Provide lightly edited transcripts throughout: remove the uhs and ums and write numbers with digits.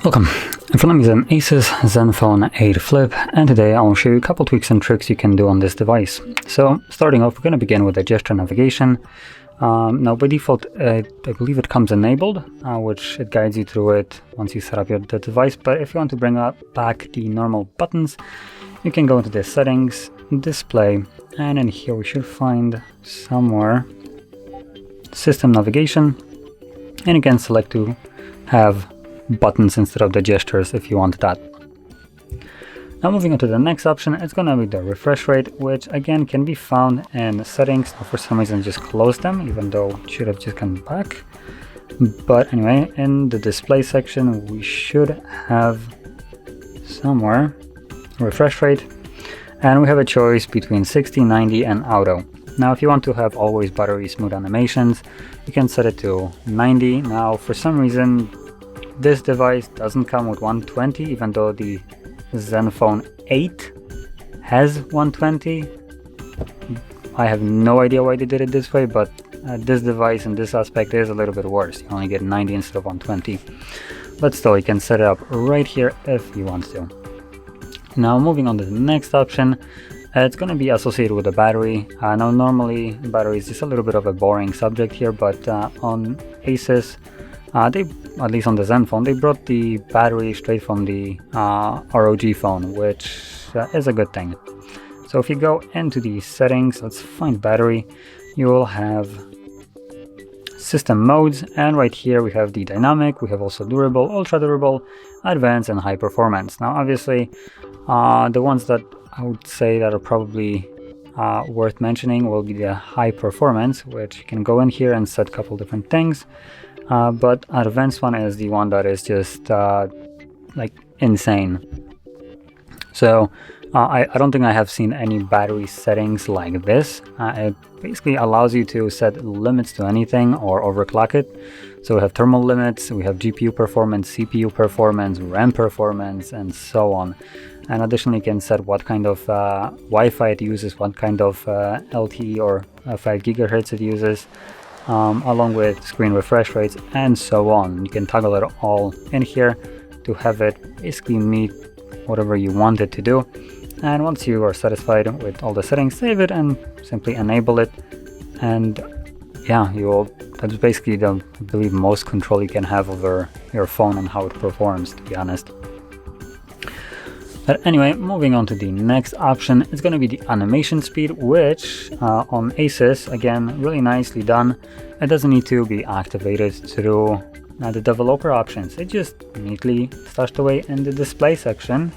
Welcome. In front of me is an ASUS Zenfone 8 Flip, and today I'll show you a couple tweaks and tricks you can do on this device. So starting off, we're going to begin with the gesture navigation. Now by default, I believe it comes enabled, which it guides you through it once you set up the device. But if you want to bring back the normal buttons, you can go into the settings, display, and in here we should find somewhere system navigation, and you can select to have buttons instead of the gestures if you want that. Now moving on to the next option, it's going to be the refresh rate, which again can be found in settings. For some reason I just closed them, even though it should have just come back. But anyway, in the display section we should have somewhere refresh rate, and we have a choice between 60, 90 and auto. Now if you want to have always buttery smooth animations, you can set it to 90. Now for some reason this device doesn't come with 120, even though the Zenfone 8 has 120. I have no idea why they did it this way, but this device in this aspect is a little bit worse. You only get 90 instead of 120. But still, you can set it up right here if you want to. Now moving on to the next option, it's going to be associated with the battery. Now normally battery is just a little bit of a boring subject here, but on ASUS, they, at least on the Zenfone, they brought the battery straight from the ROG phone, which is a good thing. So if you go into the settings, let's find battery, you will have system modes, and right here we have the dynamic, we have also durable, ultra durable, advanced, and high performance. Now obviously the ones that I would say that are probably worth mentioning will be the high performance, which you can go in here and set a couple different things. But advanced one is the one that is just like insane. So I don't think I have seen any battery settings like this. It basically allows you to set limits to anything or overclock it. So we have thermal limits, we have GPU performance, CPU performance, RAM performance, and so on. And additionally, you can set what kind of Wi-Fi it uses, what kind of LTE or 5 gigahertz it uses, along with screen refresh rates and so on. You can toggle it all in here to have it basically meet whatever you want it to do. And once you are satisfied with all the settings, save it and simply enable it. And yeah, that's basically the, I believe, most control you can have over your phone and how it performs, to be honest. But anyway, moving on to the next option, it's going to be the animation speed, which on ASUS, again, really nicely done. It doesn't need to be activated through the developer options. It just neatly stashed away in the display section.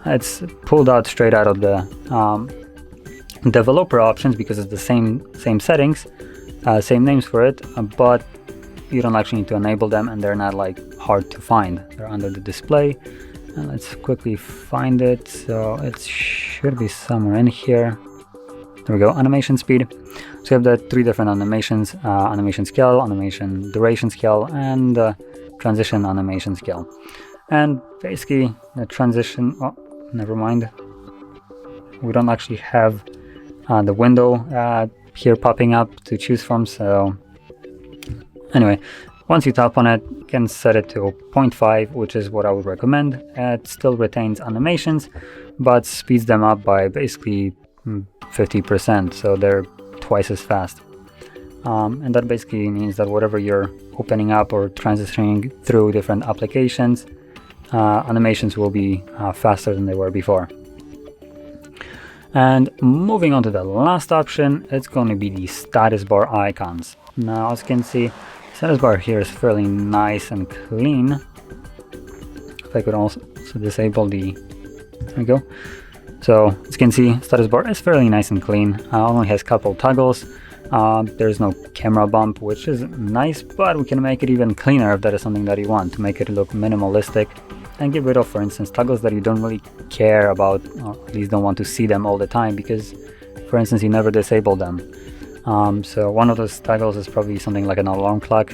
It's pulled out straight out of the developer options because it's the same settings, same names for it, but you don't actually need to enable them, and they're not like hard to find. They're under the display. Let's quickly find it. So it should be somewhere in here. There we go, animation speed. So you have the 3 different animations, animation scale, animation duration scale, and transition animation scale. And basically the transition, oh, never mind. We don't actually have the window here popping up to choose from. So anyway, once you tap on it, you can set it to 0.5, which is what I would recommend. It still retains animations, but speeds them up by basically 50%, so they're twice as fast. And that basically means that whatever you're opening up or transitioning through different applications, animations will be faster than they were before. And moving on to the last option, it's going to be the status bar icons. Now, as you can see, status bar here is fairly nice and clean. If I could also disable the, there we go. So as you can see, status bar is fairly nice and clean. Only has a couple toggles. There's no camera bump, which is nice, but we can make it even cleaner if that is something that you want, to make it look minimalistic and get rid of, for instance, toggles that you don't really care about, or at least don't want to see them all the time because, for instance, you never disable them. So one of those toggles is probably something like an alarm clock.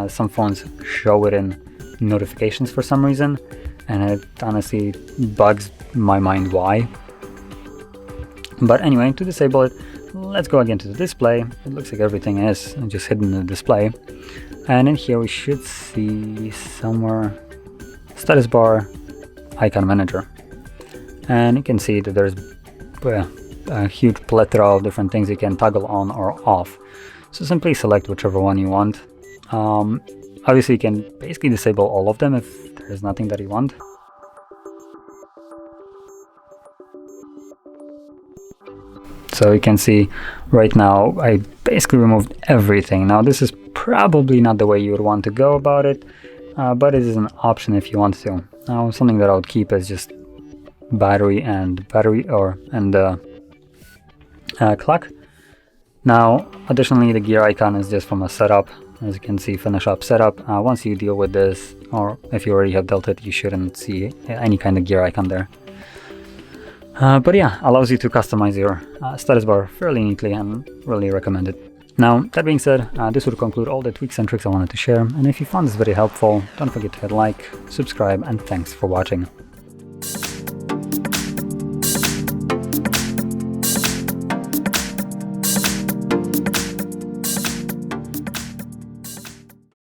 Some phones show it in notifications for some reason, and it honestly bugs my mind why. But anyway, to disable it, let's go again to the display. It looks like everything is just hidden in the display. And in here we should see somewhere status bar, icon manager. And you can see that there's a huge plethora of different things you can toggle on or off. So simply select whichever one you want. Obviously you can basically disable all of them if there's nothing that you want. So you can see right now I basically removed everything. Now this is probably not the way you would want to go about it, but it is an option if you want to. Now something that I would keep is just battery and clock. Now additionally the gear icon is just from a setup. As you can see, finish up setup. Once you deal with this, or if you already have dealt it, you shouldn't see any kind of gear icon there. But yeah, allows you to customize your status bar fairly neatly and really recommend it. Now, that being said, this would conclude all the tweaks and tricks I wanted to share. And if you found this video helpful, don't forget to hit like, subscribe, and thanks for watching.